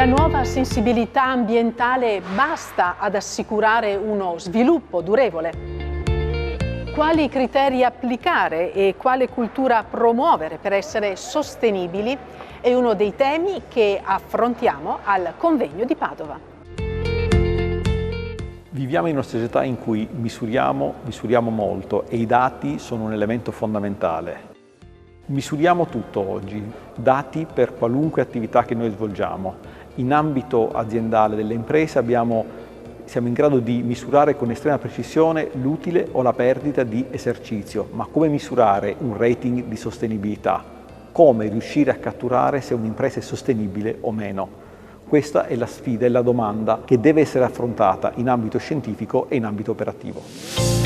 La nuova sensibilità ambientale basta ad assicurare uno sviluppo durevole? Quali criteri applicare e quale cultura promuovere per essere sostenibili è uno dei temi che affrontiamo al convegno di Padova. Viviamo in una società in cui misuriamo molto e i dati sono un elemento fondamentale. Misuriamo tutto oggi, dati per qualunque attività che noi svolgiamo. In ambito aziendale delle imprese siamo in grado di misurare con estrema precisione l'utile o la perdita di esercizio, ma come misurare un rating di sostenibilità? Come riuscire a catturare se un'impresa è sostenibile o meno? Questa è la sfida e la domanda che deve essere affrontata in ambito scientifico e in ambito operativo.